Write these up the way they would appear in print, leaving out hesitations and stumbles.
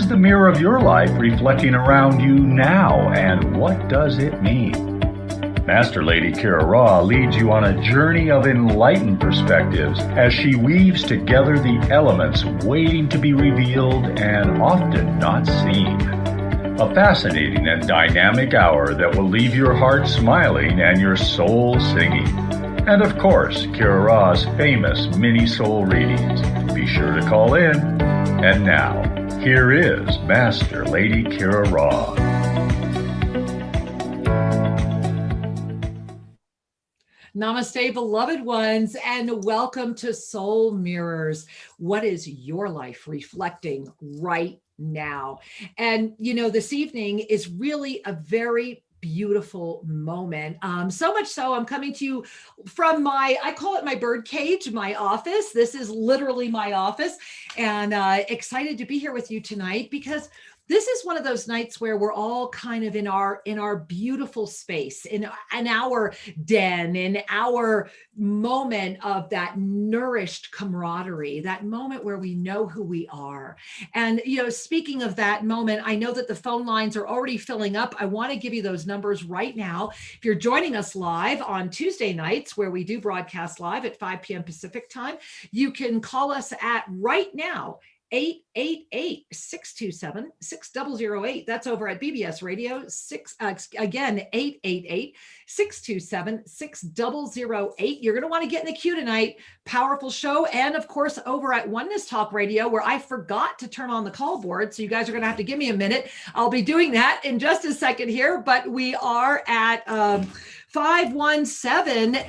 is the mirror of your life reflecting around you now, and what does it mean? Master Lady Kira Raa leads you on a journey of enlightened perspectives as she weaves together the elements waiting to be revealed and often not seen. A fascinating and dynamic hour that will leave your heart smiling and your soul singing. And of course, Kira Raa's famous mini soul readings. Be sure to call in. And now, here is Master Lady Kira Raa. Namaste, beloved ones, and welcome to Soul Mirrors. What is your life reflecting right now? And, this evening is really a very beautiful moment. So much so, I'm coming to you from I call it my bird cage, my office. This is literally my office, and excited to be here with you tonight because this is one of those nights where we're all kind of in our beautiful space, in our den, in our moment of that nourished camaraderie, that moment where we know who we are. And, speaking of that moment, I know that the phone lines are already filling up. I want to give you those numbers right now. If you're joining us live on Tuesday nights, where we do broadcast live at 5 p.m. Pacific time, you can call us at right now, 888-627-6008. That's over at BBS Radio. Again, 888-627-6008. You're going to want to get in the queue tonight. Powerful show. And of course, over at Oneness Talk Radio, where I forgot to turn on the call board. So you guys are going to have to give me a minute. I'll be doing that in just a second here, but we are at 517.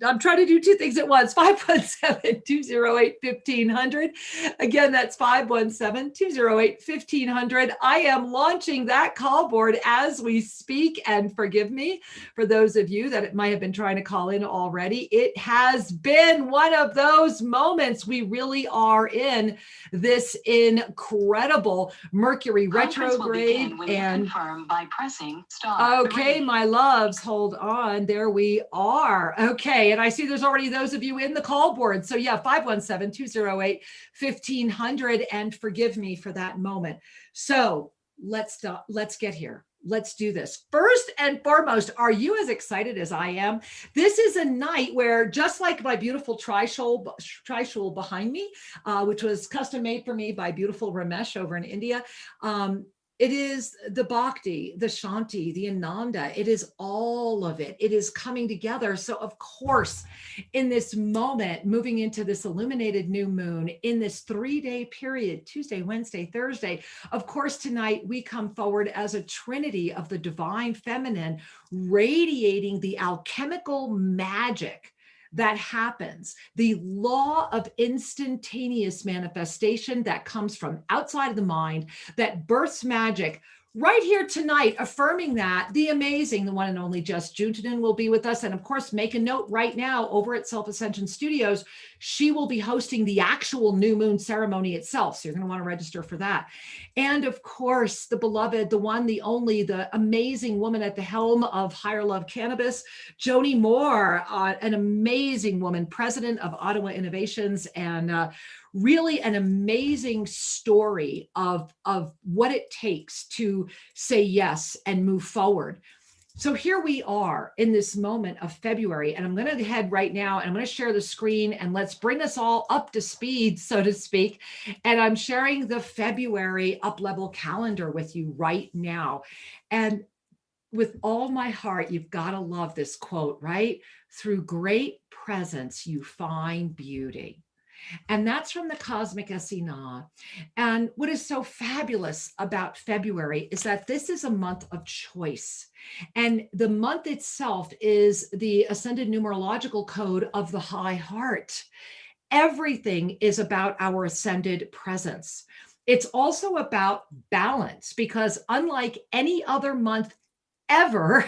I'm trying to do two things at once. 517-208-1500. Again, that's 517-208-1500. I am launching that call board as we speak, and forgive me for those of you that might have been trying to call in already. It has been one of those moments. We really are in this incredible Mercury retrograde. And confirm by pressing star. Okay, my loves, hold on. There we are. Okay. And I see there's already those of you in the call board. So yeah, 517-208-1500, and forgive me for that moment. So let's get here. Let's do this. First and foremost, are you as excited as I am? This is a night where, just like my beautiful tri-shul behind me, which was custom made for me by beautiful Ramesh over in India, it is the Bhakti, the Shanti, the Ananda. It is all of it. It is coming together. So of course, in this moment, moving into this illuminated new moon, in this 3-day period, Tuesday, Wednesday, Thursday, of course, tonight we come forward as a trinity of the divine feminine, radiating the alchemical magic that happens, the law of instantaneous manifestation that comes from outside of the mind, that births magic. Right here tonight, affirming that, the amazing, the one and only Jess Juntunen will be with us. And of course, make a note right now over at Self Ascension Studios, she will be hosting the actual new moon ceremony itself. So you're going to want to register for that. And of course, the beloved, the one, the only, the amazing woman at the helm of Higher Love Cannabis, Joni Moore, an amazing woman, president of Ottawa Innovations, and really an amazing story of what it takes to say yes and move forward. So here we are in this moment of February, and I'm going to head right now and I'm going to share the screen, and let's bring us all up to speed, so to speak. And I'm sharing the February up-level calendar with you right now. And with all my heart, you've got to love this quote, right? Through great presence, you find beauty. And that's from the Cosmic Esina. And what is so fabulous about February is that this is a month of choice. And the month itself is the ascended numerological code of the high heart. Everything is about our ascended presence. It's also about balance, because unlike any other month ever,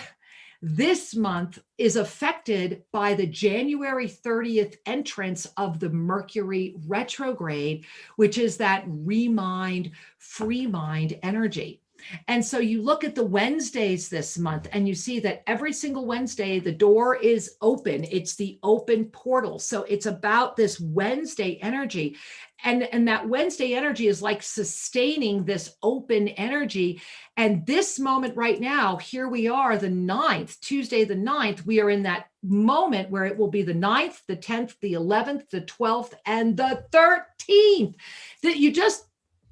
this month is affected by the January 30th entrance of the Mercury retrograde, which is that remind, free mind energy. And so you look at the Wednesdays this month and you see that every single Wednesday, the door is open. It's the open portal. So it's about this Wednesday energy. And that Wednesday energy is like sustaining this open energy. And this moment right now, here we are, the 9th, Tuesday, the 9th, we are in that moment where it will be the 9th, the 10th, the 11th, the 12th, and the 13th. That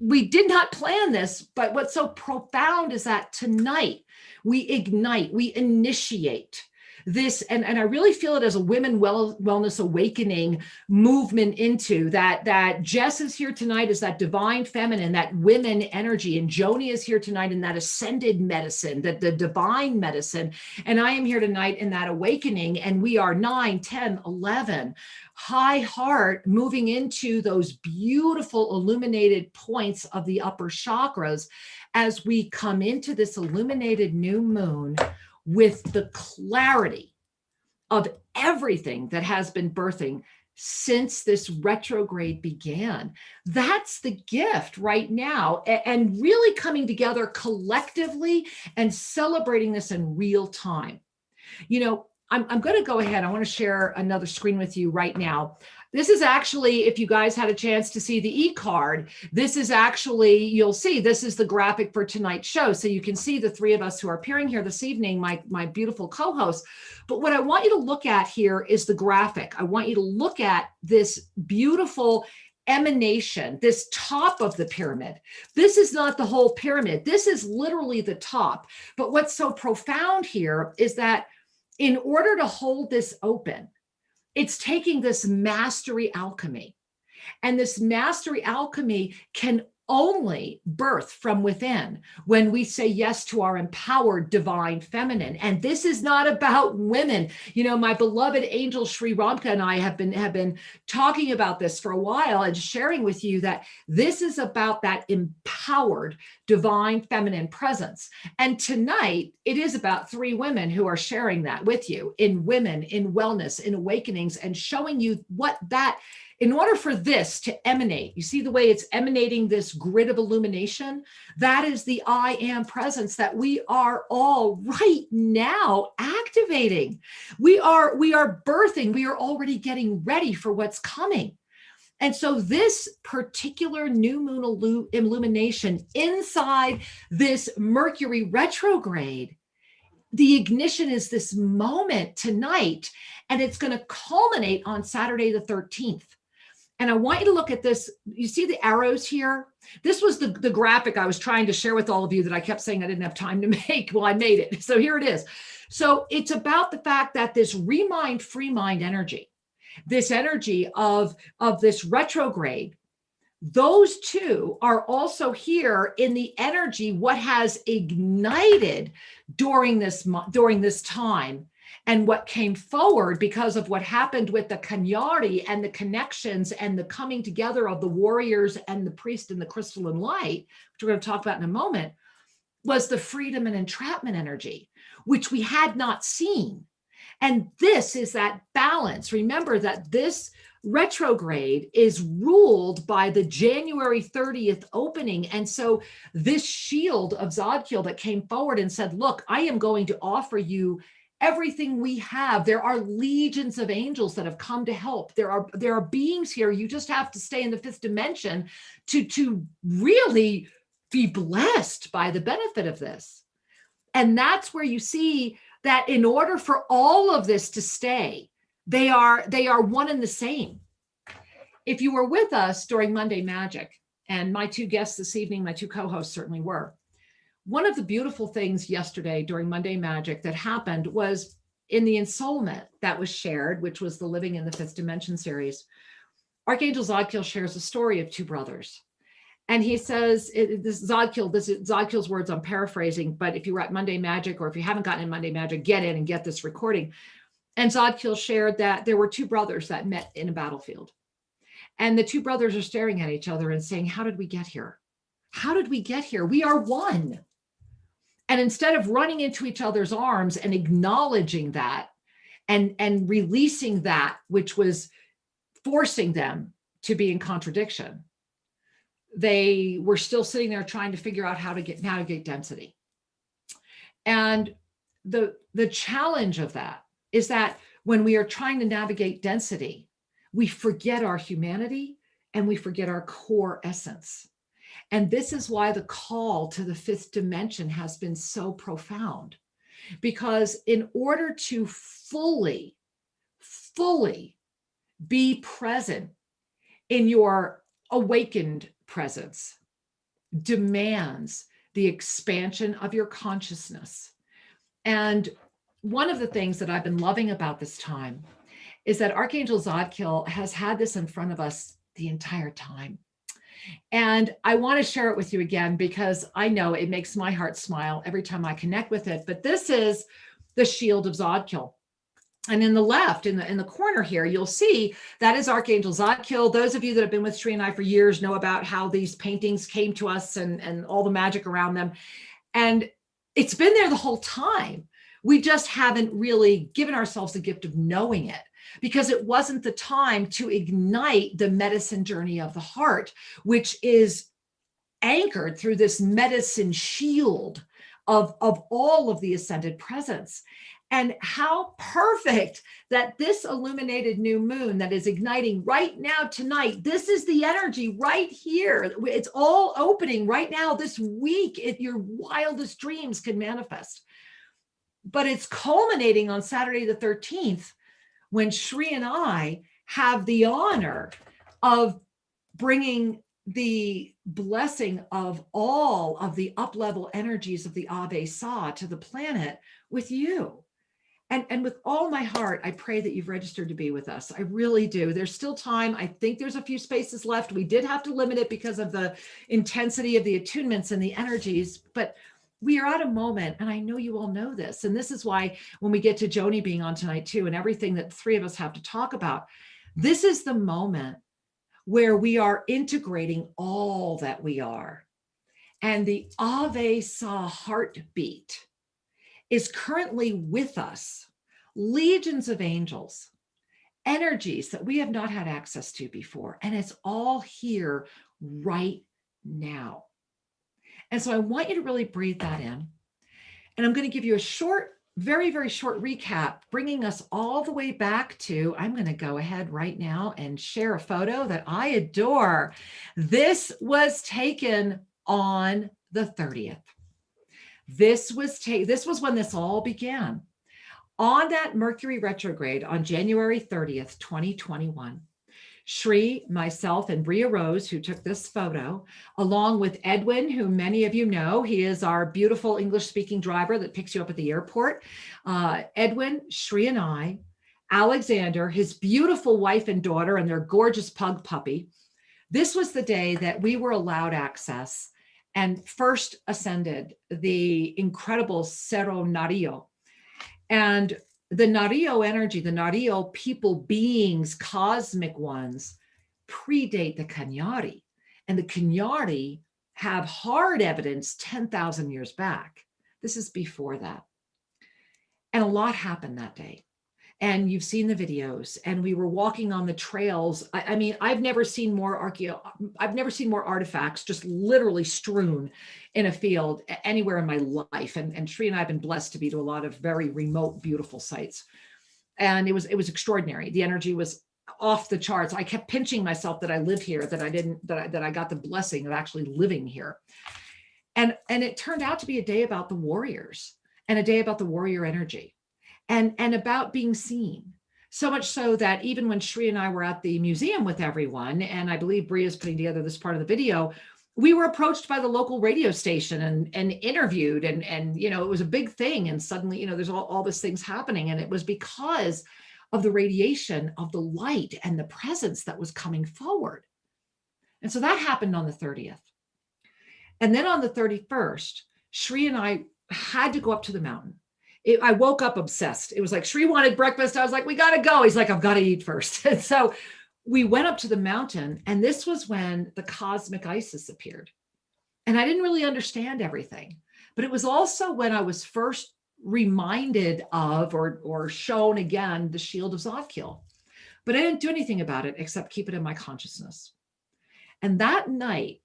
we did not plan this, but what's so profound is that tonight we ignite, we initiate this, and I really feel it as a women wellness awakening movement into that Jess is here tonight as that divine feminine, that women energy, and Joni is here tonight in that ascended medicine, that the divine medicine, and I am here tonight in that awakening, and we are 9, 10, 11, high heart, moving into those beautiful illuminated points of the upper chakras as we come into this illuminated new moon with the clarity of everything that has been birthing since this retrograde began. That's the gift right now, and really coming together collectively and celebrating this in real time. You know, I'm going to go ahead. I want to share another screen with you right now. This is actually, if you guys had a chance to see the e-card, this is actually, you'll see, this is the graphic for tonight's show. So you can see the three of us who are appearing here this evening, my beautiful co-hosts. But what I want you to look at here is the graphic. I want you to look at this beautiful emanation, this top of the pyramid. This is not the whole pyramid. This is literally the top. But what's so profound here is that in order to hold this open, it's taking this mastery alchemy. And this mastery alchemy can only birth from within when we say yes to our empowered divine feminine. And this is not about women. You know, my beloved angel Sri Ramka and I have been talking about this for a while and sharing with you that this is about that empowered divine feminine presence. And tonight it is about three women who are sharing that with you in women, in wellness, in awakenings, and showing you what that, in order for this to emanate, you see the way it's emanating this grid of illumination? That is the I am presence that we are all right now activating. We are birthing, we are already getting ready for what's coming. And so this particular new moon illumination inside this Mercury retrograde, the ignition is this moment tonight, and it's going to culminate on Saturday the 13th. And I want you to look at this. You see the arrows here? This was the graphic I was trying to share with all of you that I kept saying I didn't have time to make. Well, I made it. So here it is. So it's about the fact that this remind, free mind energy, this energy of this retrograde, those two are also here in the energy, what has ignited during this time. And what came forward because of what happened with the Kanyari and the connections and the coming together of the warriors and the priest and the crystalline light, which we're going to talk about in a moment, was the freedom and entrapment energy, which we had not seen. And this is that balance. Remember that this retrograde is ruled by the January 30th opening. And so this shield of Zadkiel that came forward and said, look, I am going to offer you everything we have. There are legions of angels that have come to help. There are beings here. You just have to stay in the fifth dimension to really be blessed by the benefit of this. And that's where you see that in order for all of this to stay, they are one and the same. If you were with us during Monday Magic, and my two guests this evening, my two co-hosts certainly were, one of the beautiful things yesterday during Monday Magic that happened was in the ensoulment that was shared, which was the Living in the Fifth Dimension series. Archangel Zadkiel shares a story of two brothers. And he says, this is Zadkiel's words, I'm paraphrasing, but if you were at Monday Magic, or if you haven't gotten in Monday Magic, get in and get this recording. And Zadkiel shared that there were two brothers that met in a battlefield. And the two brothers are staring at each other and saying, how did we get here? How did we get here? We are one. And instead of running into each other's arms and acknowledging that and releasing that which was forcing them to be in contradiction, they were still sitting there trying to figure out how to get density. And the challenge of that is that when we are trying to navigate density, we forget our humanity and we forget our core essence. And this is why the call to the fifth dimension has been so profound, because in order to fully be present in your awakened presence demands the expansion of your consciousness. And one of the things that I've been loving about this time is that Archangel Zadkiel has had this in front of us the entire time. And I want to share it with you again, because I know it makes my heart smile every time I connect with it. But this is the shield of Zadkiel. And in the left, in the corner here, you'll see that is Archangel Zadkiel. Those of you that have been with Sri and I for years know about how these paintings came to us and all the magic around them. And it's been there the whole time. We just haven't really given ourselves the gift of knowing it, because it wasn't the time to ignite the medicine journey of the heart, which is anchored through this medicine shield of all of the ascended presence. And how perfect that this illuminated new moon that is igniting right now tonight, this is the energy right here. It's all opening right now this week. Your wildest dreams can manifest. But it's culminating on Saturday the 13th, when Sri and I have the honor of bringing the blessing of all of the up-level energies of the Ave Sa to the planet with you. And with all my heart, I pray that you've registered to be with us. I really do. There's still time. I think there's a few spaces left. We did have to limit it because of the intensity of the attunements and the energies, but we are at a moment, and I know you all know this. And this is why when we get to Joni being on tonight too, and everything that the three of us have to talk about, this is the moment where we are integrating all that we are. And the Ave Sa heartbeat is currently with us, legions of angels, energies that we have not had access to before. And it's all here right now. And so I want you to really breathe that in. And I'm going to give you a short, very, very short recap, bringing us all the way back to, I'm going to go ahead right now and share a photo that I adore. This was taken on the 30th. This was when this all began. On that Mercury retrograde on January 30th, 2021, Sri, myself, and Bria Rose, who took this photo, along with Edwin, who many of you know, he is our beautiful English-speaking driver that picks you up at the airport. Edwin, Sri, and I, Alexander, his beautiful wife and daughter, and their gorgeous pug puppy. This was the day that we were allowed access and first ascended the incredible Cerro Nario. And the Nario energy, the Nario people, beings, cosmic ones, predate the Cañari. And the Cañari have hard evidence 10,000 years back. This is before that. And a lot happened that day. And you've seen the videos, and we were walking on the trails. I mean, I've never seen more artifacts just literally strewn in a field anywhere in my life. And Sri and I have been blessed to be to a lot of very remote, beautiful sites. And it was extraordinary. The energy was off the charts. I kept pinching myself that I live here, that I got the blessing of actually living here. And it turned out to be a day about the warriors, and a day about the warrior energy. And about being seen. So much so that even when Sri and I were at the museum with everyone, and I believe Bria's putting together this part of the video, we were approached by the local radio station and interviewed, and you know, it was a big thing. And suddenly, you know, there's all these things happening. And it was because of the radiation of the light and the presence that was coming forward. And so that happened on the 30th. And then on the 31st, Sri and I had to go up to the mountain. I woke up obsessed. It was like, Sri wanted breakfast. I was like, we got to go. He's like, I've got to eat first. And so we went up to the mountain, and this was when the cosmic Isis appeared. And I didn't really understand everything, but it was also when I was first reminded of or shown again the shield of Zadkiel. But I didn't do anything about it except keep it in my consciousness. And that night,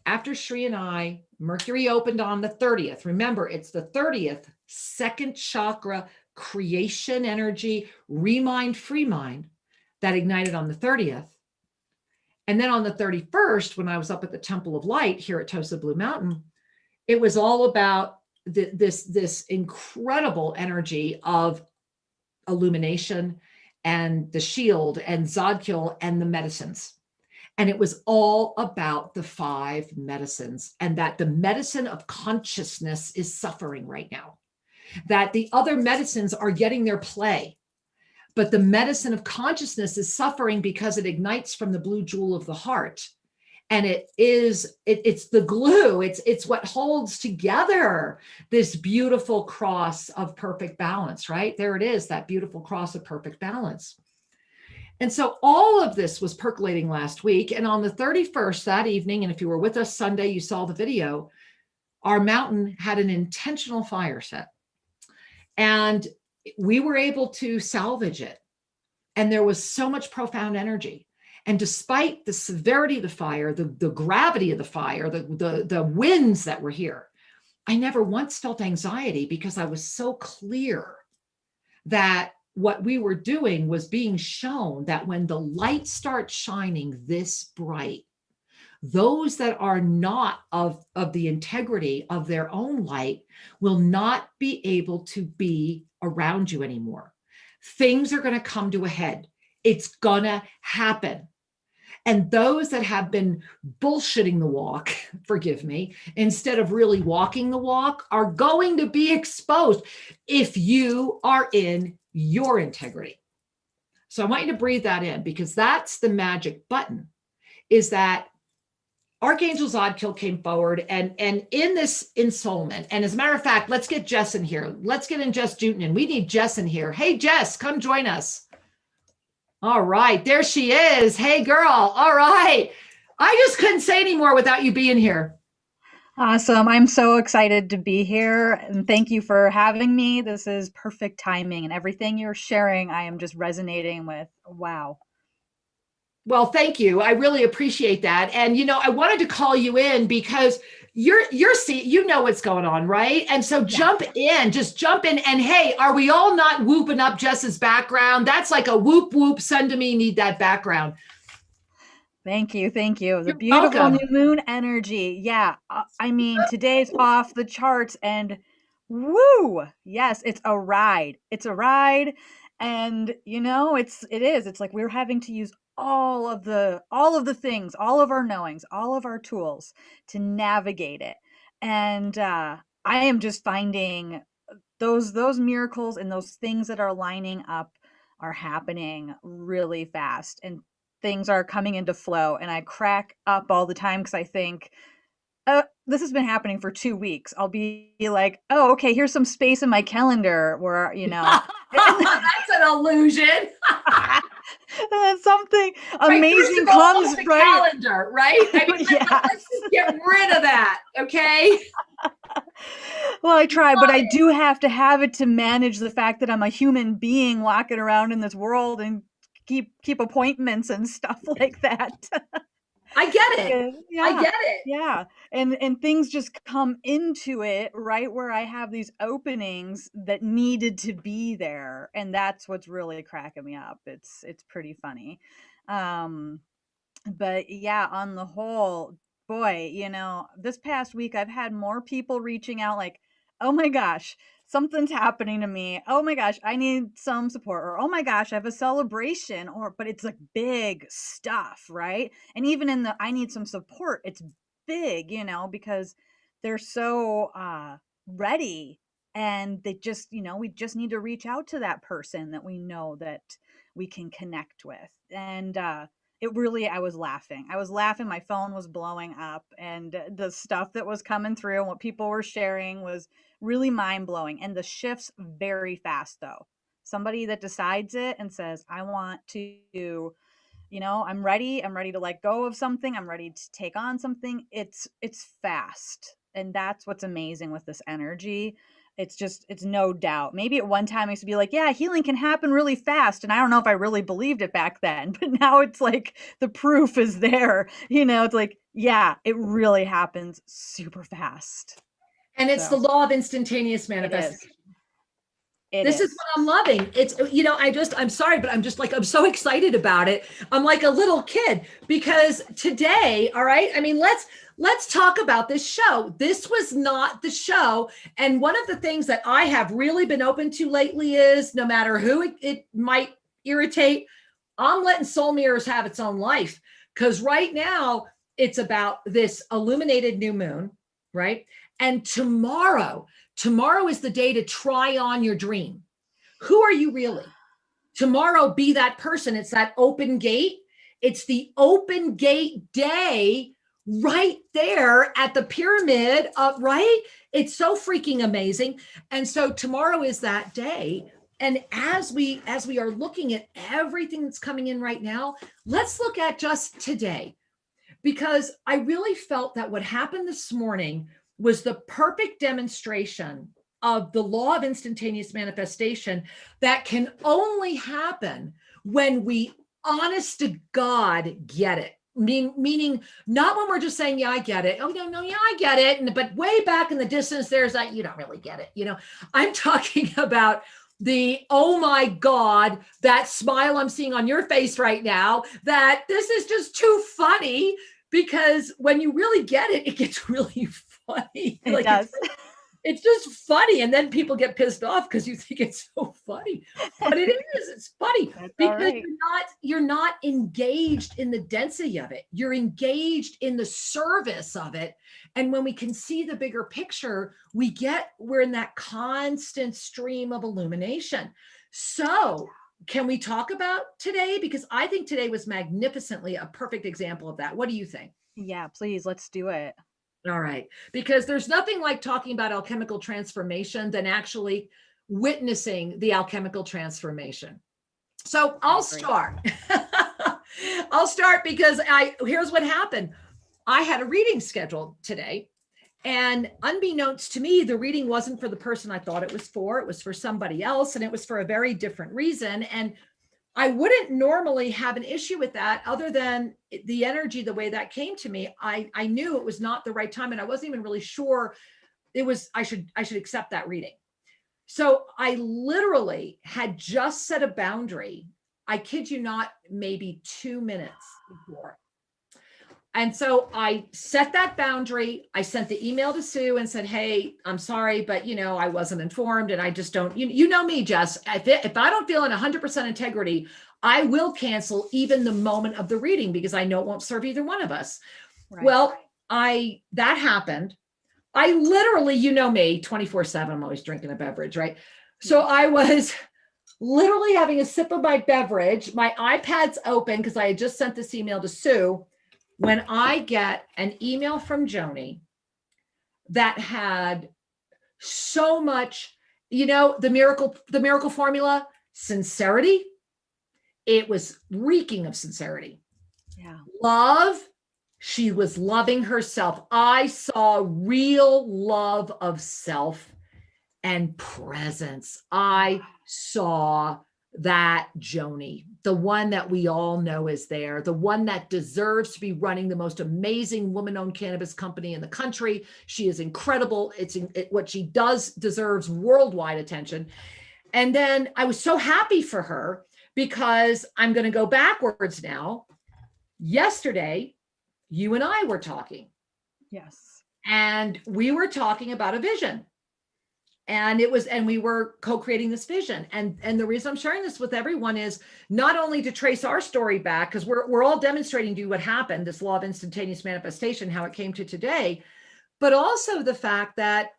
after Sri and I, Mercury opened on the 30th. Remember, it's the 30th, second chakra, creation energy, remind, free mind, that ignited on the 30th. And then on the 31st, when I was up at the Temple of Light here at Tosa Blue Mountain, it was all about this incredible energy of illumination and the shield and Zodkil and the medicines. And it was all about the 5 medicines, and that the medicine of consciousness is suffering right now, that the other medicines are getting their play, but the medicine of consciousness is suffering because it ignites from the blue jewel of the heart. And it's the glue. It's what holds together this beautiful cross of perfect balance, right? There it is, that beautiful cross of perfect balance. And so all of this was percolating last week. And on the 31st, that evening, and if you were with us Sunday, you saw the video, our mountain had an intentional fire set. And we were able to salvage it. And there was so much profound energy. And despite the severity of the fire, the gravity of the fire, the winds that were here, I never once felt anxiety because I was so clear that what we were doing was being shown that when the light starts shining this bright, those that are not of the integrity of their own light will not be able to be around you anymore. Things are going to come to a head. It's going to happen. And those that have been bullshitting the walk, forgive me, instead of really walking the walk, are going to be exposed if you are in your integrity. So I want you to breathe that in, because that's the magic button, is that Archangel Zodkil came forward and in this ensoulment. And as a matter of fact, let's get Jess in here. Let's get in Jess Juntunen. We need Jess in here. Hey, Jess, come join us. All right, there she is. Hey, girl. All right. I just couldn't say anymore without you being here. Awesome. I'm so excited to be here. And thank you for having me. This is perfect timing. And everything you're sharing, I am just resonating with. Wow. Well, thank you. I really appreciate that. And, I wanted to call you in because you know what's going on, right? And so jump in. And hey, are we all not whooping up Jess's background? That's like a whoop, whoop, send to me, need that background. Thank you. Thank you. The You're beautiful welcome. new moon energy. Yeah. I mean, today's off the charts and woo. Yes, it's a ride. It's a ride. And it's like we're having to use all of the things, all of our knowings, all of our tools to navigate it. And I am just finding those miracles and those things that are lining up are happening really fast, and things are coming into flow. And I crack up all the time because I think, this has been happening for 2 weeks. I'll be like, oh, okay, here's some space in my calendar where, That's an illusion. Something amazing comes, the right? calendar, right? I mean, Yes. let's just get rid of that, okay? Well, I try, but I do have to have it to manage the fact that I'm a human being walking around in this world and keep appointments and stuff like that. I get it. Yeah. I get it. Yeah. And things just come into it right where I have these openings that needed to be there. And that's what's really cracking me up. It's pretty funny. But yeah, on the whole, boy, this past week I've had more people reaching out like, oh my gosh, something's happening to me. Oh my gosh, I need some support. Or, oh my gosh, I have a celebration. But it's like big stuff, right? And even in the I need some support, it's big, because they're so ready. And they just, we just need to reach out to that person that we know that we can connect with. And I was laughing. My phone was blowing up, and the stuff that was coming through and what people were sharing was really mind blowing. And the shifts very fast though. Somebody that decides it and says, I want to, I'm ready to let go of something. I'm ready to take on something. It's fast. And that's what's amazing with this energy. It's no doubt. Maybe at one time I used to be like, yeah, healing can happen really fast. And I don't know if I really believed it back then, but now it's like the proof is there. It's like, yeah, it really happens super fast. And it's the law of instantaneous manifestation. This is what I'm loving. It's, I'm sorry, but I'm so excited about it. I'm like a little kid because today, all right, I mean, let's talk about this show. This was not the show. And one of the things that I have really been open to lately is no matter who it might irritate, I'm letting Soul Mirrors have its own life. Because right now it's about this illuminated new moon, right? And tomorrow is the day to try on your dream. Who are you really? Tomorrow, be that person. It's that open gate. It's the open gate day right there at the pyramid, right? It's so freaking amazing. And so tomorrow is that day. And as we are looking at everything that's coming in right now, let's look at just today, because I really felt that what happened this morning was the perfect demonstration of the law of instantaneous manifestation that can only happen when we, honest to God, get it. Meaning not when we're just saying, yeah, I get it. Oh, no, yeah, I get it. But way back in the distance, there's that, you don't really get it. I'm talking about the, oh my God, that smile I'm seeing on your face right now, that this is just too funny, because when you really get it, it gets really funny. It does. It's just funny. And then people get pissed off because you think it's so funny, but it is, it's funny. That's because right. you're not engaged in the density of it. You're engaged in the service of it. And when we can see the bigger picture, we're in that constant stream of illumination. So can we talk about today? Because I think today was magnificently a perfect example of that. What do you think? Yeah, please, let's do it. All right. Because there's nothing like talking about alchemical transformation than actually witnessing the alchemical transformation. So I'll start. I'll start because here's what happened. I had a reading scheduled today, and unbeknownst to me, the reading wasn't for the person I thought it was for. It was for somebody else, and it was for a very different reason. And I wouldn't normally have an issue with that, other than the energy, the way that came to me. I knew it was not the right time, and I wasn't even really sure I should accept that reading. So I literally had just set a boundary. I kid you not, maybe 2 minutes before. And so I set that boundary. I sent the email to Sue and said, hey, I'm sorry, but I wasn't informed, and I just don't, you know me, Jess, if I don't feel in 100% integrity, I will cancel even the moment of the reading, because I know it won't serve either one of us. Right. Well, that happened. I literally, me, 24/7, I'm always drinking a beverage, right? So I was literally having a sip of my beverage. My iPad's open because I had just sent this email to Sue, when I get an email from Joni that had so much, the miracle formula, sincerity. It was reeking of sincerity. Yeah. Love. She was loving herself. I saw real love of self and presence. I saw that Joni, the one that we all know is there, the one that deserves to be running the most amazing woman-owned cannabis company in the country. She is incredible. What she does deserves worldwide attention. And then I was so happy for her, because I'm going to go backwards now. Yesterday, you and I were talking. Yes. And we were talking about a vision. And we were co-creating this vision. And the reason I'm sharing this with everyone is not only to trace our story back, because we're all demonstrating to you what happened, this law of instantaneous manifestation, how it came to today, but also the fact that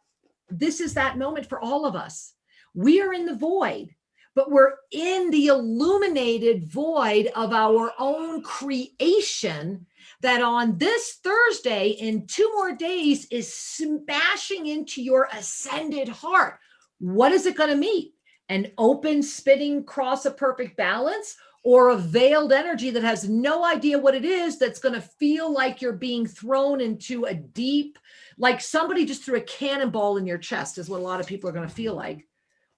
this is that moment for all of us. We are in the void, but we're in the illuminated void of our own creation, that on this Thursday, in 2 more days, is smashing into your ascended heart. What is it going to meet? An open, spinning cross of perfect balance, or a veiled energy that has no idea what it is, that's going to feel like you're being thrown into a deep, like somebody just threw a cannonball in your chest, is what a lot of people are going to feel like.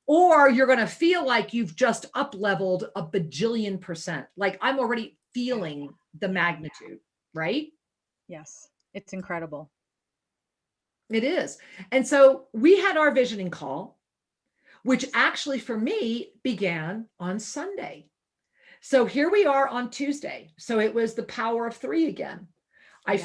Or you're going to feel like you've just up-leveled a bajillion %. Like, I'm already feeling the magnitude, right? Yes, it's incredible. It is. And so we had our visioning call. which actually for me began on Sunday. So here we are on Tuesday. So it was the power of 3 again. I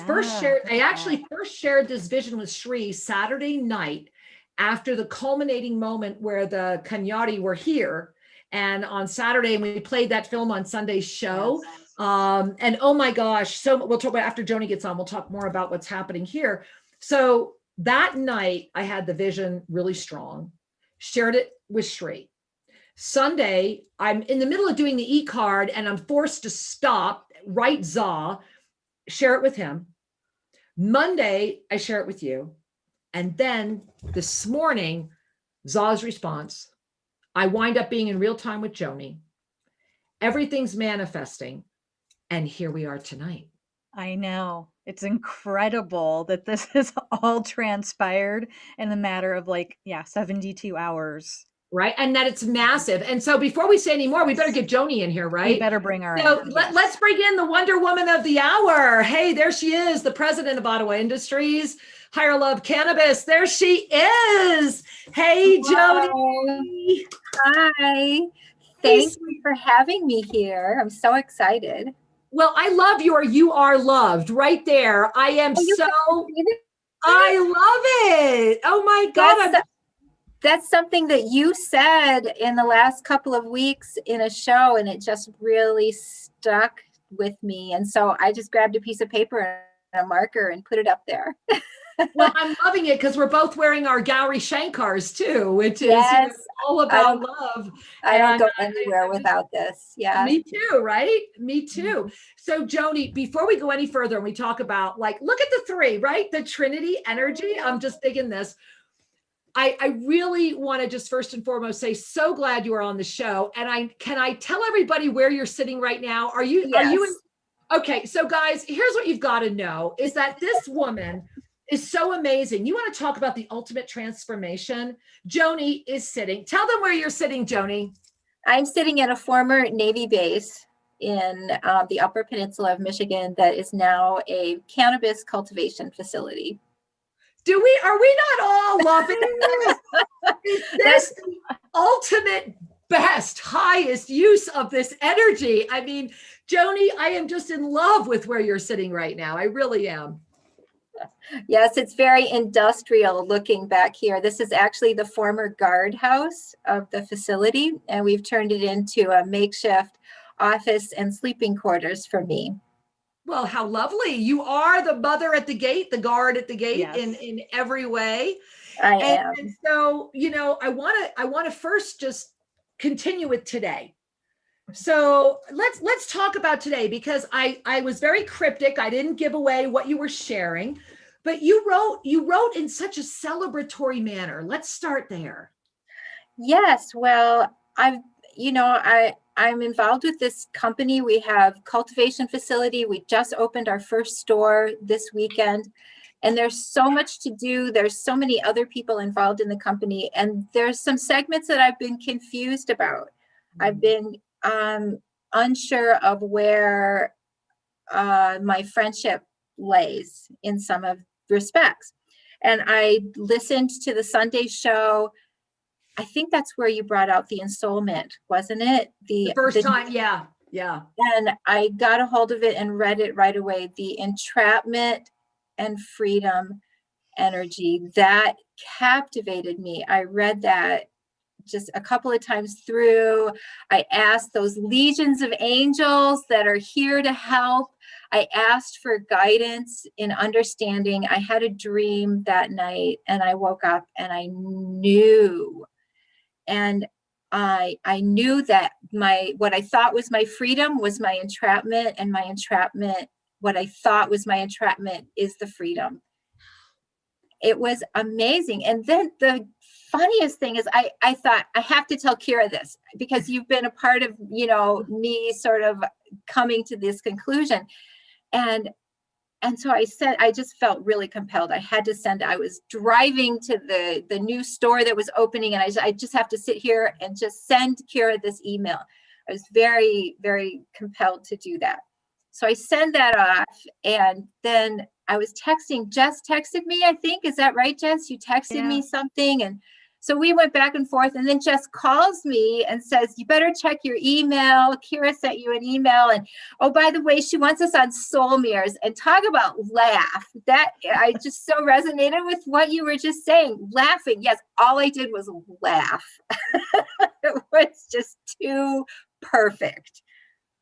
actually first shared this vision with Shri Saturday night after the culminating moment where the Kanyari were here. And on Saturday, we played that film on Sunday's show. Yes. And oh my gosh, so we'll talk about after Joni gets on, we'll talk more about what's happening here. So that night I had the vision really strong, shared it with Shri. Sunday, I'm in the middle of doing the e-card and I'm forced to stop, write Za, share it with him. Monday, I share it with you. And then this morning, Za's response, I wind up being in real time with Joni. Everything's manifesting. And here we are tonight. I know. It's incredible that this has all transpired in the matter of 72 hours. Right. And that it's massive. And so before we say any more, we better get Joni in here, right? We better bring her so in. Let's bring in the Wonder Woman of the hour. Hey, there she is, the president of Ottawa Industries, Higher Love Cannabis. There she is. Hey, Joni. Hi. Thank you for having me here. I'm so excited. Well, I love you are loved right there. I am I love it. Oh my God. That's something that you said in the last couple of weeks in a show, and it just really stuck with me. And so I just grabbed a piece of paper and a marker and put it up there. Well, I'm loving it because we're both wearing our Gowrie Shankars too, which is all about love. I don't go anywhere without this. Yeah. Me too, right? Me too. So Joni, before we go any further and we talk about look at the 3, right? The Trinity energy. I'm just digging this. I really want to just first and foremost say, so glad you are on the show. And can I tell everybody where you're sitting right now? Are you okay. So guys, here's what you've got to know is that this woman is so amazing. You want to talk about the ultimate transformation? Joni is sitting. Tell them where you're sitting, Joni. I'm sitting at a former Navy base in the Upper Peninsula of Michigan that is now a cannabis cultivation facility. Are we not all loving this? Is this the ultimate, best, highest use of this energy? I mean, Joni, I am just in love with where you're sitting right now. I really am. Yes, it's very industrial looking back here. This is actually the former guardhouse of the facility, and we've turned it into a makeshift office and sleeping quarters for me. Well, how lovely. You are the mother at the gate, the guard at the gate. Yes. in every way. I am. And so, I want to first just continue with today. So let's talk about today, because I was very cryptic. I didn't give away what you were sharing, but you wrote in such a celebratory manner. Let's start there. Yes. Well, I'm involved with this company. We have cultivation facility. We just opened our first store this weekend, and there's so much to do. There's so many other people involved in the company, and there's some segments that I've been confused about. I've been unsure of where my friendship lays in some of respects. And I listened to the Sunday show. I think that's where you brought out the ensoulment, wasn't it? The first time, yeah. And I got a hold of it and read it right away. The entrapment and freedom energy, that captivated me. I read that just a couple of times through. I asked those legions of angels that are here to help. I asked for guidance in understanding. I had a dream that night, and I woke up and I knew. And I knew that what I thought was my freedom was my entrapment, and my entrapment, what I thought was my entrapment, is the freedom. It was amazing. And then the funniest thing is I thought, I have to tell Kira this, because you've been a part of, me sort of coming to this conclusion. And so I said, I just felt really compelled. I had to I was driving to the new store that was opening, and I just have to sit here and just send Kira this email. I was very, very compelled to do that. So I send that off, and then I was texting. Jess texted me, I think. Is that right, Jess? You texted me something. And So we went back and forth, and then Jess calls me and says, you better check your email. Kira sent you an email. And oh, by the way, she wants us on Soul Mirrors. And talk about laugh. That I just so resonated with what you were just saying. Laughing. Yes, all I did was laugh. It was just too perfect.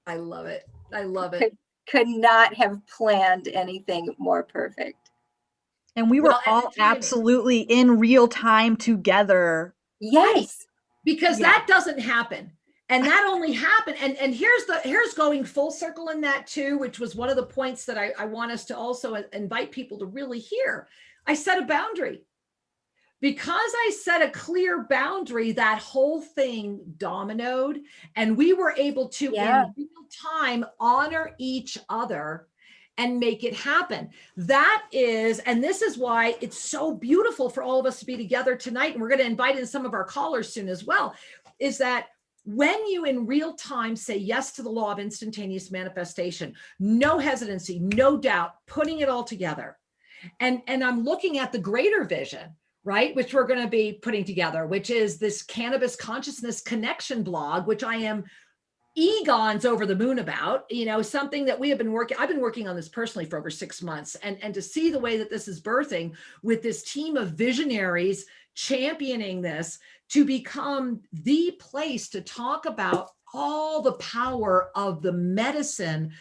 I love it. I love it. Could not have planned anything more perfect. And we were Well, and all the timing. absolutely in real time together. Yes. Because Yeah. that doesn't happen. And that only happened. And here's going full circle in that too, which was one of the points that I want us to also invite people to really hear. I set a boundary. Because I set a clear boundary, that whole thing dominoed, and we were able to in real time honor each other and make it happen. That is, and this is why it's so beautiful for all of us to be together tonight. And we're going to invite in some of our callers soon as well, is that when you in real time say yes to the law of instantaneous manifestation, no hesitancy, no doubt, putting it all together. And I'm looking at the greater vision, right? Which we're going to be putting together, which is this Cannabis Consciousness Connection blog, which I am eons over the moon about, something that I've been working on this personally for over 6 months, and to see the way that this is birthing with this team of visionaries championing this to become the place to talk about all the power of the medicine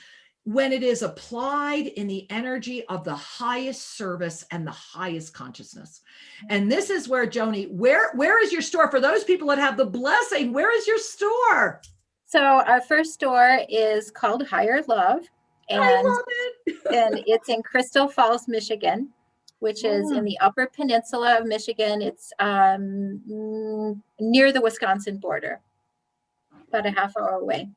when it is applied in the energy of the highest service and the highest consciousness. And this is where, Joni, where is your store? For those people that have the blessing, where is your store? So our first store is called Higher Love, and I love it. and it's in Crystal Falls, Michigan, which is in the Upper Peninsula of Michigan. It's near the Wisconsin border, about a half hour away.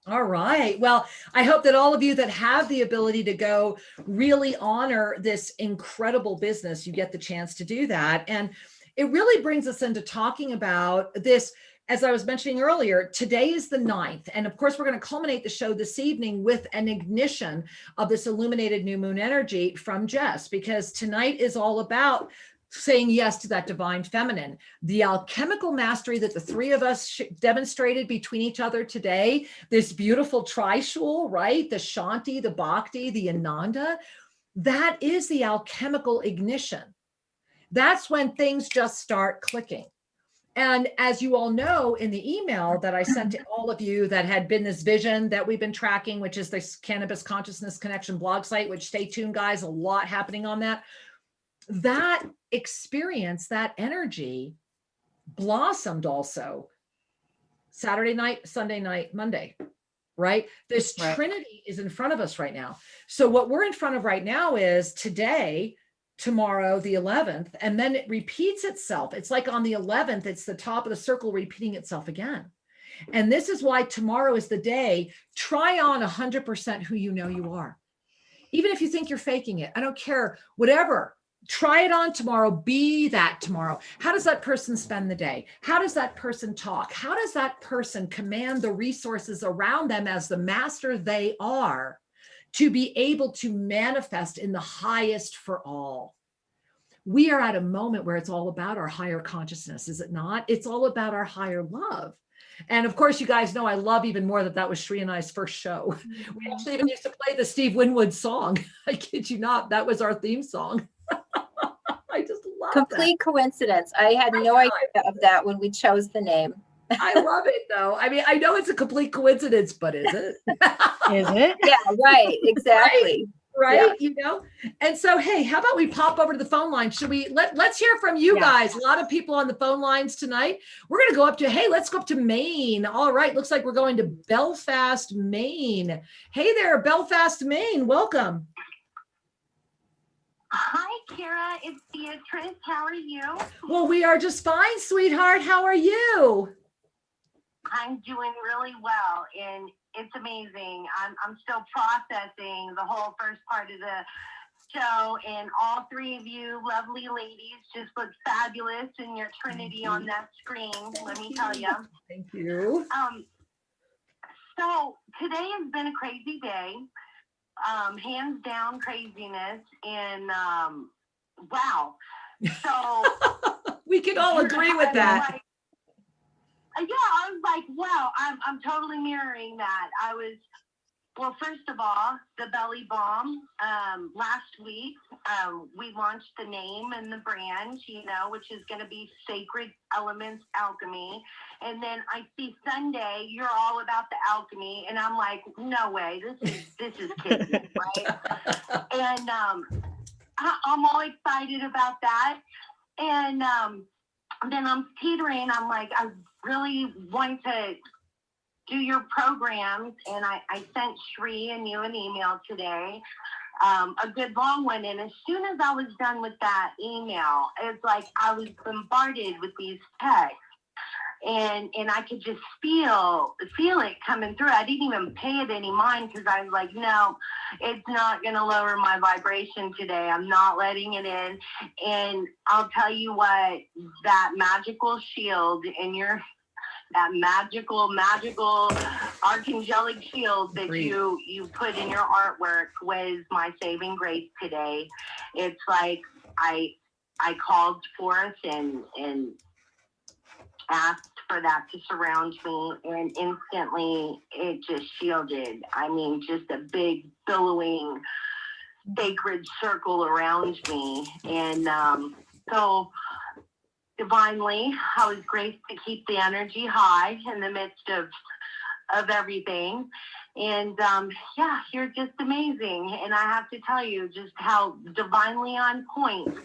All right. Well, I hope that all of you that have the ability to go really honor this incredible business, you get the chance to do that. And it really brings us into talking about this. As I was mentioning earlier, today is the 9th. And of course, we're going to culminate the show this evening with an ignition of this illuminated new moon energy from Jess, because tonight is all about saying yes to that divine feminine, the alchemical mastery that the three of us demonstrated between each other today, this beautiful trishul, right? The Shanti, the Bhakti, the Ananda, that is the alchemical ignition. That's when things just start clicking. And as you all know, in the email that I sent to all of you that had been this vision that we've been tracking, which is this Cannabis Consciousness Connection blog site, which stay tuned, guys, a lot happening on that. That experience, that energy blossomed also Saturday night, Sunday night, Monday, right? This Trinity is in front of us right now. So what we're in front of right now is today, tomorrow, the 11th, and then it repeats itself. It's like on the 11th, it's the top of the circle repeating itself again. And this is why tomorrow is the day. Try on 100% who you know you are. Even if you think you're faking it, I don't care, whatever. Try it on tomorrow. Be that tomorrow. How does that person spend the day? How does that person talk? How does that person command the resources around them as the master they are to be able to manifest in the highest for all? We are at a moment where it's all about our higher consciousness, is it not? It's all about our higher love. And of course, you guys know I love even more that was Shri and I's first show. We actually even used to play the Steve Winwood song. I kid you not, that was our theme song. I just love Complete coincidence. I had no idea of that when we chose the name. I love it though. I mean, I know it's a complete coincidence, but is it? Is it? Yeah, right. Exactly. Right? Yeah. And so, hey, how about we pop over to the phone line? Should we let's hear from you guys? A lot of people on the phone lines tonight. We're going to go up to, let's go up to Maine. All right. Looks like we're going to Belfast, Maine. Hey there, Belfast, Maine. Welcome. Hi, Kira. It's Beatrice. How are you? Well, we are just fine, sweetheart. How are you? I'm doing really well, and it's amazing. I'm still processing the whole first part of the show, and all three of you lovely ladies just look fabulous in your trinity on that screen. Let me tell you. Thank you. So today has been a crazy day. Hands down craziness, and wow. So we We can all agree with that. Yeah, I was like, wow, I'm totally mirroring that. Well, first of all, the Belly Balm, last week, we launched the name and the brand, which is going to be Sacred Elements Alchemy. And then I see Sunday, you're all about the alchemy. And I'm like, no way, this is kidding, right? And I'm all excited about that. And then I'm teetering. I'm like, I really want to do your programs, and I sent Shri and you an email today, a good long one. And as soon as I was done with that email, it's like I was bombarded with these texts, and I could just feel it coming through. I didn't even pay it any mind because I was like, no, it's not going to lower my vibration today. I'm not letting it in. And I'll tell you what, that magical shield in your that magical archangelic shield that you put in your artwork was my saving grace today. It's like I called forth and asked for that to surround me, and instantly it just shielded. I mean, just a big billowing sacred circle around me. And so divinely, I was graced to keep the energy high in the midst of everything. And yeah, you're just amazing. And I have to tell you just how divinely on point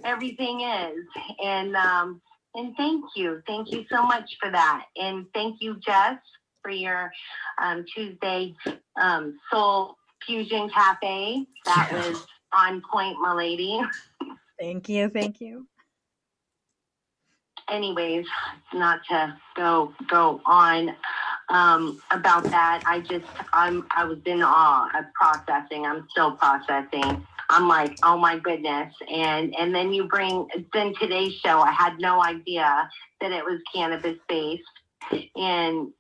everything is. And thank you so much for that. And thank you, Jess, for your Tuesday Soul Fusion Cafe. That was on point, my lady. Thank you. Anyways, not to go on about that. I was in awe of processing. I'm still processing. I'm like, oh my goodness. And then then today's show, I had no idea that it was cannabis based. And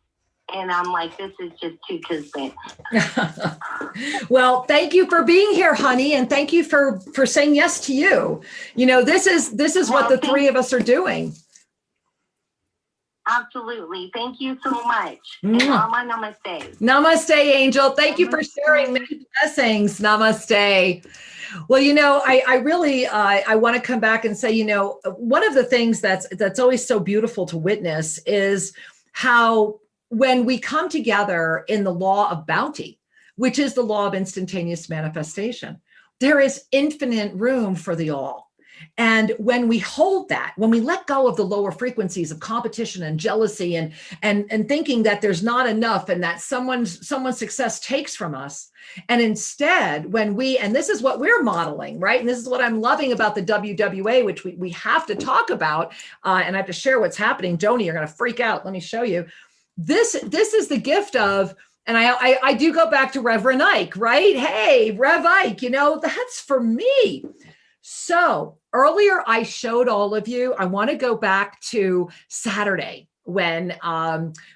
I'm like, this is just too kismet. Well, thank you for being here, honey. And thank you for saying yes to you. This is what the three of us are doing. Absolutely. Thank you so much. Namaste. Namaste, Angel. Thank you for sharing. Many blessings. Namaste. Well, I really I want to come back and say, one of the things that's always so beautiful to witness is how when we come together in the law of bounty, which is the law of instantaneous manifestation, there is infinite room for the all. And when we hold that, when we let go of the lower frequencies of competition and jealousy and thinking that there's not enough and that someone's success takes from us, and instead and this is what we're modeling, right? And this is what I'm loving about the WWA, which we have to talk about, and I have to share what's happening. Joni, you're going to freak out. Let me show you. This is the gift of, and I do go back to Reverend Ike, right? Hey, Rev Ike, that's for me. So earlier I showed all of you, I want to go back to Saturday when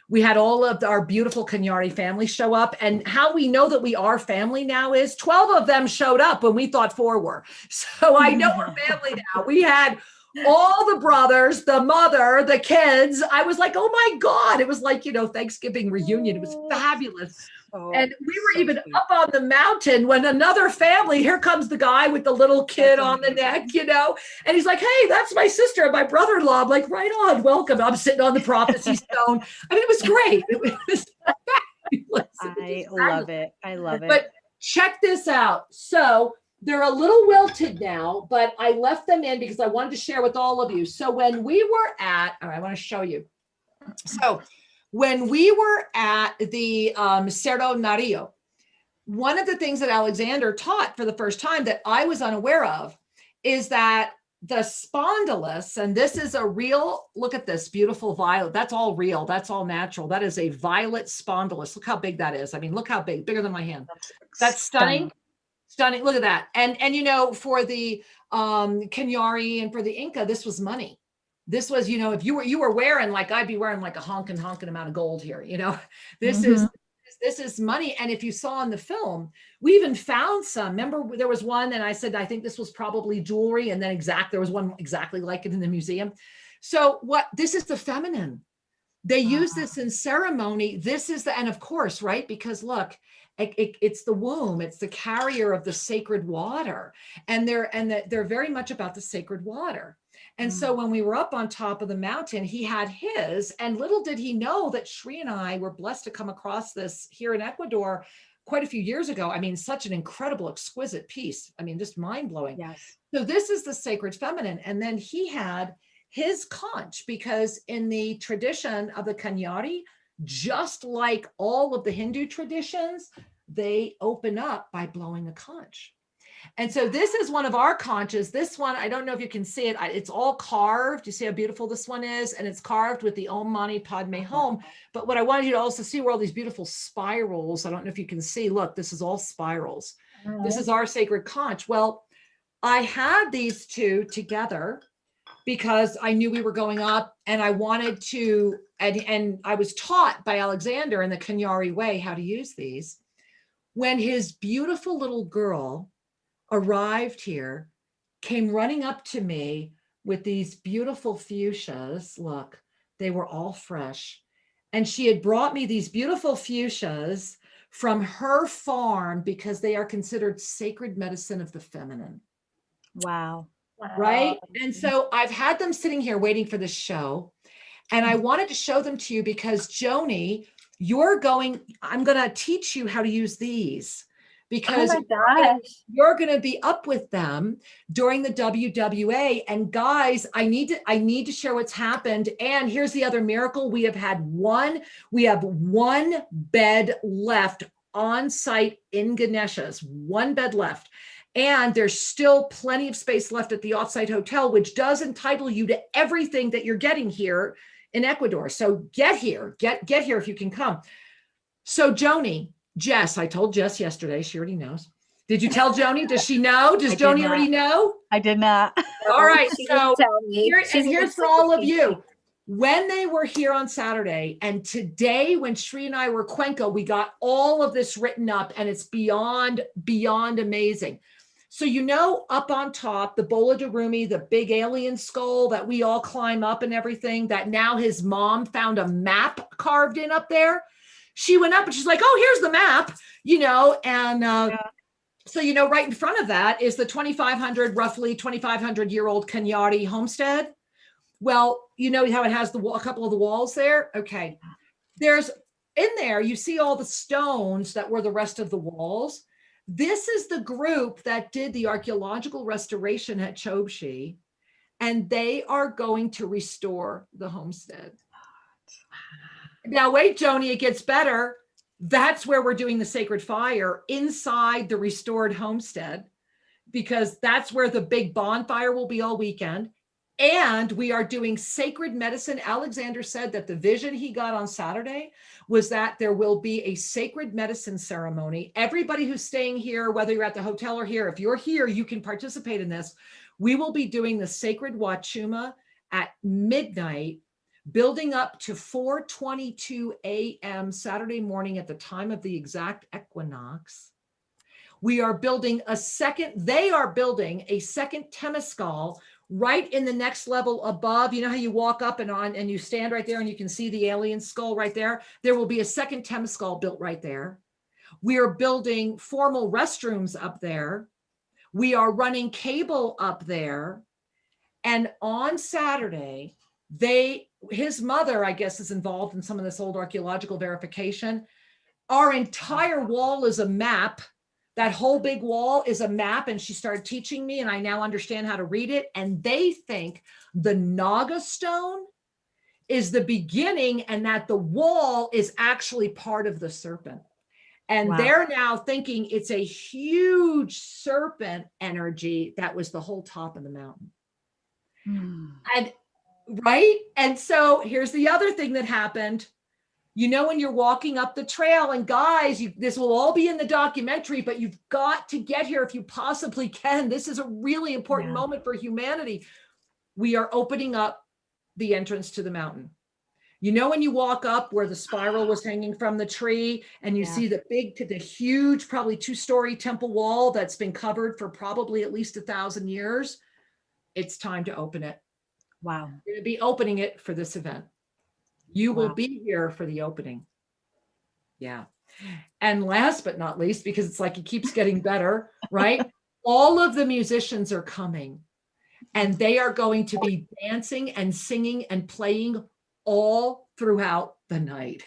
we had all of our beautiful Kenyari family show up, and how we know that we are family now is 12 of them showed up when we thought 4 were. So I know we're family now. We had all the brothers, the mother, the kids. I was like, oh my God. It was like, Thanksgiving reunion. It was fabulous. And we were even up on the mountain when another family, here comes the guy with the little kid on the neck, and he's like, hey, that's my sister and my brother-in-law. I'm like, right on, welcome. I'm sitting on the prophecy stone. I mean, it was great. It was fabulous. I love it. But check this out. So they're a little wilted now, but I left them in because I wanted to share with all of you. So when we were I want to show you. So when we were at the Cerro Nario, one of the things that Alexander taught for the first time that I was unaware of is that the spondylus, and this is a real, look at this beautiful violet. That's all real. That's all natural. That is a violet spondylus. Look how big that is. I mean, look how big, bigger than my hand. That's stunning. Stunning. Look at that. And for the Kenyari and for the Inca, this was money. This was, if you were wearing, like I'd be wearing like a honking amount of gold here, this is This is money. And if you saw in the film, we even found some. Remember, there was one, and I said, I think this was probably jewelry. And then there was one exactly like it in the museum. So this is the feminine. They use this in ceremony. This is and of course, right? Because look, it's the womb. It's the carrier of the sacred water. And they're very much about the sacred water. And so when we were up on top of the mountain, he had his, and little did he know that Shri and I were blessed to come across this here in Ecuador quite a few years ago. I mean, such an incredible, exquisite piece. I mean, just mind blowing. Yes. So this is the sacred feminine. And then he had his conch, because in the tradition of the Kanyari, just like all of the Hindu traditions, they open up by blowing a conch. And so this is one of our conches. This one, I don't know if you can see it. It's all carved. You see how beautiful this one is? And it's carved with the Om Mani Padme Hum. But what I wanted you to also see were all these beautiful spirals. I don't know if you can see. Look, this is all spirals. This is our sacred conch. Well, I had these two together because I knew we were going up, and I wanted to, and I was taught by Alexander in the Kanyari way how to use these. When his beautiful little girl arrived here, came running up to me with these beautiful fuchsias. Look, they were all fresh. And she had brought me these beautiful fuchsias from her farm because they are considered sacred medicine of the feminine. Wow. Right? And so I've had them sitting here waiting for this show. And I wanted to show them to you because Joni, I'm going to teach you how to use these. Because you're going to be up with them during the WWA. And guys, I need to share what's happened. And here's the other miracle. We have one bed left on site in Ganesha's, one bed left. And there's still plenty of space left at the offsite hotel, which does entitle you to everything that you're getting here in Ecuador. So get here if you can come. So Jess, I told Jess yesterday, she already knows. Did you tell Joni? Does she know? Does Joni already know? I did not. All right. So here's for all of you. When they were here on Saturday, and today when Shri and I were Cuenca, we got all of this written up, and it's beyond amazing. So, up on top, the Bola de Rumi, the big alien skull that we all climb up and everything, that now his mom found a map carved in up there. She went up and she's like, oh, here's the map, So, right in front of that is the roughly 2,500-year-old Kanyari homestead. Well, you know how it has a couple of the walls there? Okay. There's in there, you see all the stones that were the rest of the walls. This is the group that did the archaeological restoration at Chobshi, and they are going to restore the homestead. Now, wait, Joni, it gets better. That's where we're doing the sacred fire inside the restored homestead, because that's where the big bonfire will be all weekend. And we are doing sacred medicine. Alexander said that the vision he got on Saturday was that there will be a sacred medicine ceremony. Everybody who's staying here, whether you're at the hotel or here, if you're here, you can participate in this. We will be doing the sacred Wachuma at midnight, building up to 4:22 a.m. Saturday morning at the time of the exact equinox. They are building a second Temescal right in the next level above. You know how you walk up and you stand right there and you can see the alien skull right there? There will be a second Temescal built right there. We are building formal restrooms up there. We are running cable up there. And on Saturday, his mother, I guess, is involved in some of this old archaeological verification. Our entire wall is a map. That whole big wall is a map, and she started teaching me, and I now understand how to read it. And they think the Naga stone is the beginning, and that the wall is actually part of the serpent. And they're now thinking it's a huge serpent energy that was the whole top of the mountain. And right. And so here's the other thing that happened. When you're walking up the trail, and guys, this will all be in the documentary, but you've got to get here if you possibly can. This is a really important moment for humanity. We are opening up the entrance to the mountain. You know, when you walk up where the spiral was hanging from the tree and you see the huge, probably 2-story temple wall that's been covered for probably at least 1,000 years, it's time to open it. Wow. We're going to be opening it for this event. You will be here for the opening. Yeah. And last but not least, because it's like it keeps getting better, right? All of the musicians are coming and they are going to be dancing and singing and playing all throughout the night.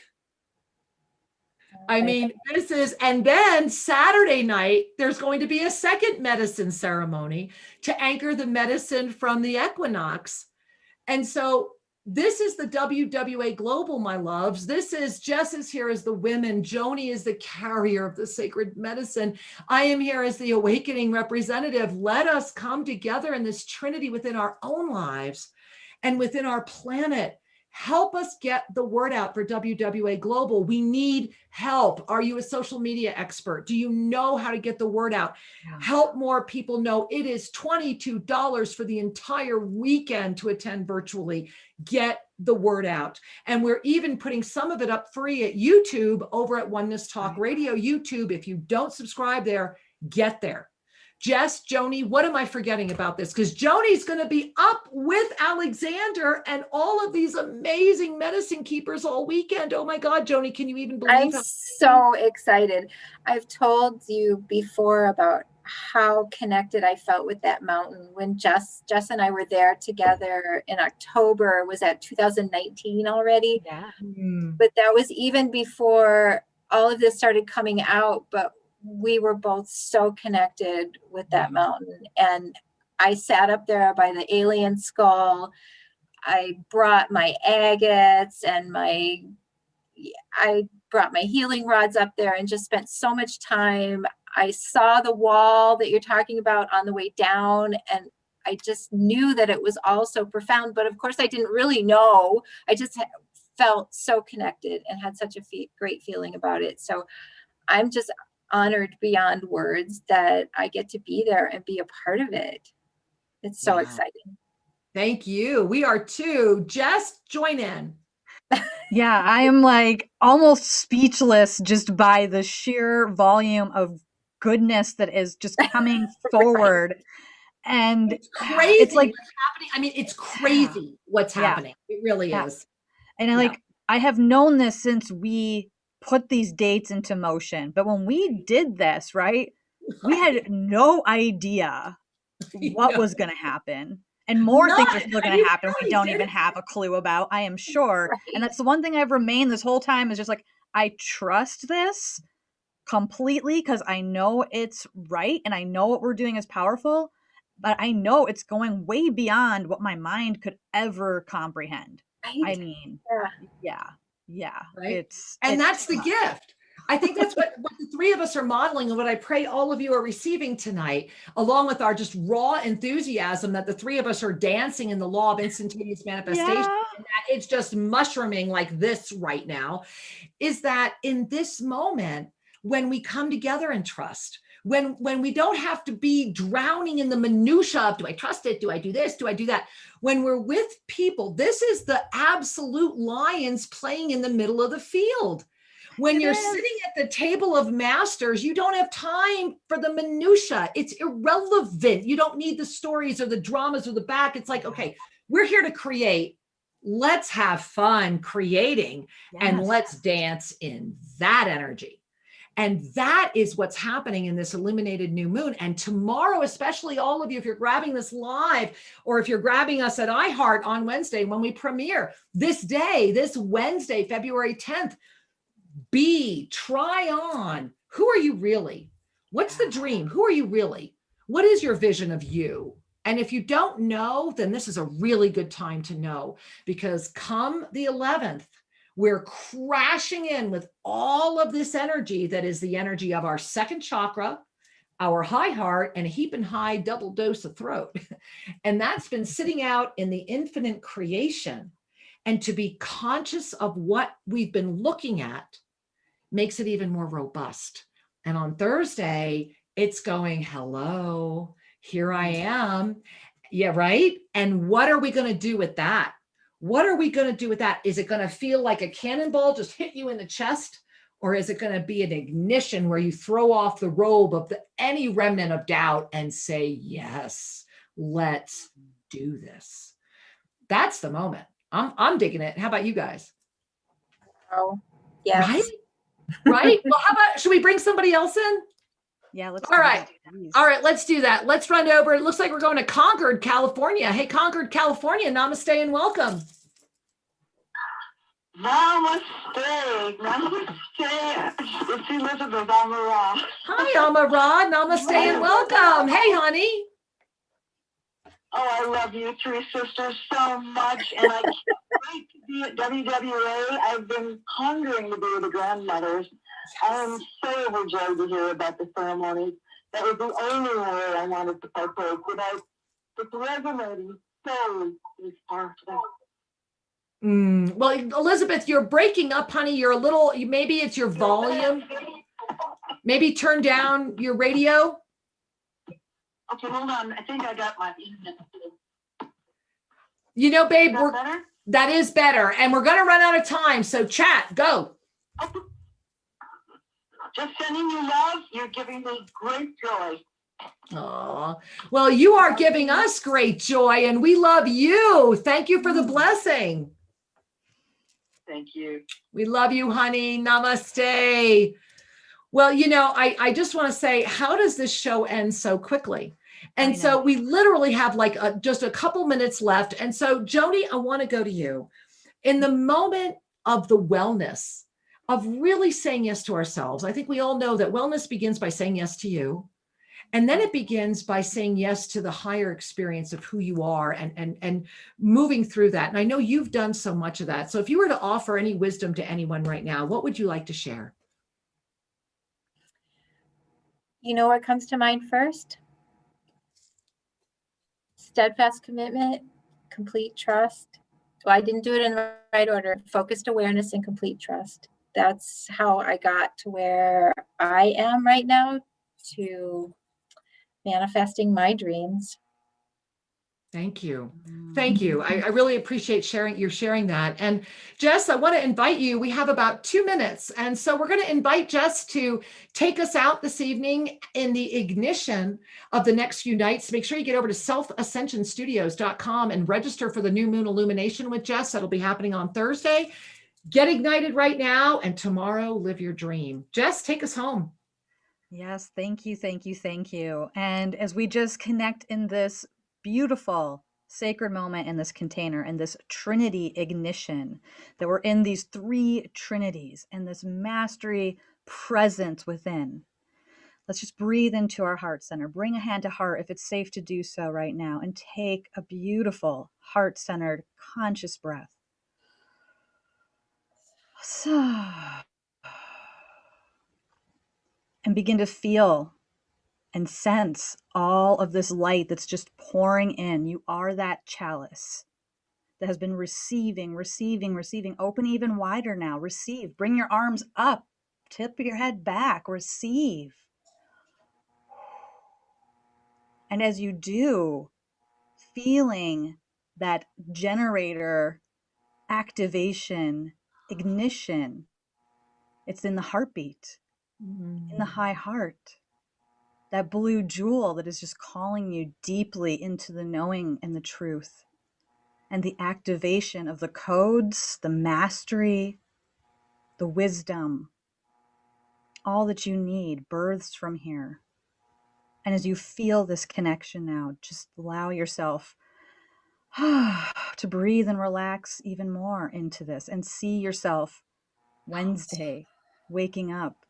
I mean, this is, and then Saturday night, there's going to be a second medicine ceremony to anchor the medicine from the equinox. And so this is the WWA Global, my loves. This is, Jess is here as the women. Joni is the carrier of the sacred medicine. I am here as the awakening representative. Let us come together in this trinity within our own lives and within our planet. Help us get the word out for WWA Global. We need help. Are you a social media expert? Do you know how to get the word out? Help more people know. It is $22 for the entire weekend to attend virtually. Get the word out. And we're even putting some of it up free at YouTube over at Oneness Talk Radio YouTube. If you don't subscribe there, get there. Jess, Joni, what am I forgetting about this? Because Joni's going to be up with Alexander and all of these amazing medicine keepers all weekend. Oh my God, Joni, can you even believe I'm so excited. I've told you before about how connected I felt with that mountain when Jess and I were there together in October. Was that 2019 already? Yeah. But that was even before all of this started coming out. But we were both so connected with that mountain. And I sat up there by the alien skull. I brought my agates and I brought my healing rods up there and just spent so much time. I saw the wall that you're talking about on the way down, and I just knew that it was all so profound. But of course, I didn't really know. I just felt so connected and had such a great feeling about it. So I'm just honored beyond words that I get to be there and be a part of it. It's so exciting. Thank you. We are too. Jess, join in. Yeah, I am like almost speechless just by the sheer volume of goodness that is just coming forward. And it's crazy it's like what's happening. I mean, it's crazy what's happening. It really is. And I have known this since we put these dates into motion. But when we did this, right, we had no idea what was going to happen. And more things are still going to happen we don't even have a clue about, I am sure. Right. And that's the one thing I've remained this whole time is just like, I trust this completely because I know it's right and I know what we're doing is powerful, but I know it's going way beyond what my mind could ever comprehend. Right. I mean, yeah. Right? That's the gift. I think that's what the three of us are modeling and what I pray all of you are receiving tonight, along with our just raw enthusiasm that the three of us are dancing in the law of instantaneous manifestation. And that it's just mushrooming like this right now, is that in this moment, when we come together and trust, when we don't have to be drowning in the minutia of, do I trust it? Do I do this? Do I do that? When we're with people, this is the absolute lions playing in the middle of the field. When you're sitting at the table of masters, you don't have time for the minutia. It's irrelevant. You don't need the stories or the dramas or the back. It's like, okay, we're here to create. Let's have fun creating and let's dance in that energy. And that is what's happening in this illuminated new moon. And tomorrow, especially all of you, if you're grabbing this live or if you're grabbing us at iHeart on Wednesday, when we premiere this day, this Wednesday, February 10th, try on. Who are you really? What's the dream? Who are you really? What is your vision of you? And if you don't know, then this is a really good time to know, because come the 11th, we're crashing in with all of this energy that is the energy of our second chakra, our high heart, and a heaping high double dose of throat. And that's been sitting out in the infinite creation. And to be conscious of what we've been looking at makes it even more robust. And on Thursday, it's going, hello, here I am. Yeah, right? And what are we going to do with that? What are we going to do with that? Is it going to feel like a cannonball just hit you in the chest? Or is it going to be an ignition where you throw off the robe of any remnant of doubt and say, yes, let's do this? That's the moment. I'm digging it. How about you guys? Oh, yes. Right? Right? Well, how about, should we bring somebody else in? Yeah, let's All right. Please. All right, let's do that. Let's run over. It looks like we're going to Concord, California. Hey, Concord, California. Namaste and welcome. Namaste. Namaste. It's Elizabeth Amara. Hi, Amara. Namaste and welcome. Hey, honey. Oh, I love you three sisters so much. And I can't wait to be at WWA. I've been pondering to be with the grandmothers. I am so overjoyed to hear about the ceremonies. That was the only way I wanted to partake. It's resonating so this powerful. Well, Elizabeth, you're breaking up, honey. You're a little, maybe it's your volume. Maybe turn down your radio. Okay, hold on. I think I got my. You know, babe, Is that better? that is better. And we're going to run out of time. So chat, go. Okay. Just sending you love. You're giving me great joy. Oh, well, you are giving us great joy and we love you. Thank you for the blessing. Thank you. We love you, honey. Namaste. Well, you know, I just want to say, how does this show end so quickly? And so we literally have like just a couple minutes left. And so, Joni, I want to go to you. In the moment of the wellness, of really saying yes to ourselves, I think we all know that wellness begins by saying yes to you. And then it begins by saying yes to the higher experience of who you are and moving through that. And I know you've done so much of that. So if you were to offer any wisdom to anyone right now, what would you like to share? You know what comes to mind first? Steadfast commitment, complete trust. Well, I didn't do it in the right order. Focused awareness and complete trust. That's how I got to where I am right now, to manifesting my dreams. Thank you. Thank you. I really appreciate you sharing that. And Jess, I want to invite you. We have about 2 minutes. And so we're going to invite Jess to take us out this evening in the ignition of the next few nights. Make sure you get over to selfascensionstudios.com and register for the New Moon Illumination with Jess. That'll be happening on Thursday. Get ignited right now. And tomorrow, live your dream. Jess, take us home. Yes, thank you, thank you, thank you. And as we just connect in this beautiful sacred moment in this container and this Trinity ignition, that we're in these 3 Trinities and this mastery presence within. Let's just breathe into our heart center. Bring a hand to heart if it's safe to do so right now, and take a beautiful heart-centered conscious breath. And begin to feel and sense all of this light that's just pouring in. You are that chalice that has been receiving. Open even wider now. Receive. Bring your arms up. Tip your head back. Receive. And as you do, feeling that generator activation, ignition, it's in the heartbeat, in the high heart. That blue jewel that is just calling you deeply into the knowing and the truth, and the activation of the codes, the mastery, the wisdom, all that you need births from here. And as you feel this connection now, just allow yourself to breathe and relax even more into this, and see yourself Wednesday waking up,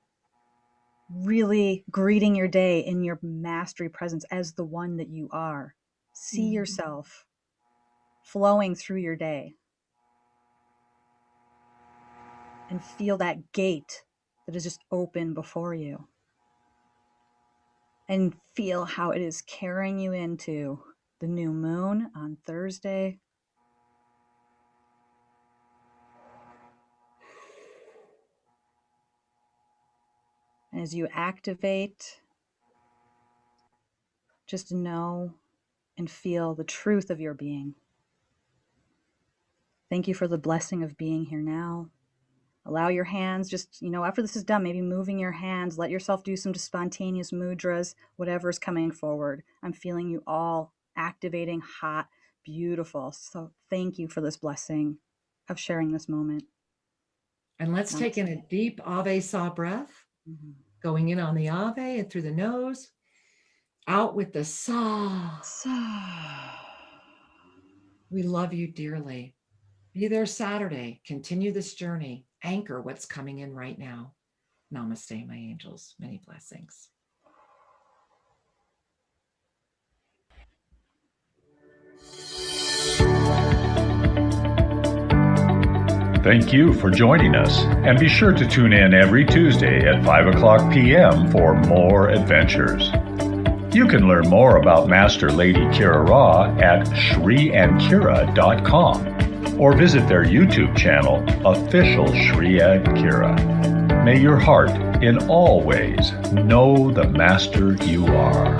really greeting your day in your mastery presence as the one that you are. See yourself flowing through your day, and feel that gate that is just open before you, and feel how it is carrying you into the new moon on Thursday. And as you activate, just know and feel the truth of your being. Thank you for the blessing of being here now. Allow your hands, just, after this is done, maybe moving your hands, let yourself do some spontaneous mudras, whatever's coming forward. I'm feeling you all activating, hot, beautiful. So thank you for this blessing of sharing this moment. And let's take in a deep Ave Sa breath, going in on the Ave and through the nose, out with the Sa. We love you dearly. Be there Saturday. Continue this journey. Anchor what's coming in right now. Namaste, my angels. Many blessings. Thank you for joining us, and be sure to tune in every Tuesday at 5 o'clock p.m. for more adventures. You can learn more about Master Lady Kira Raa at shriandkira.com or visit their YouTube channel, Official Shri and Kira. May your heart in all ways know the Master you are.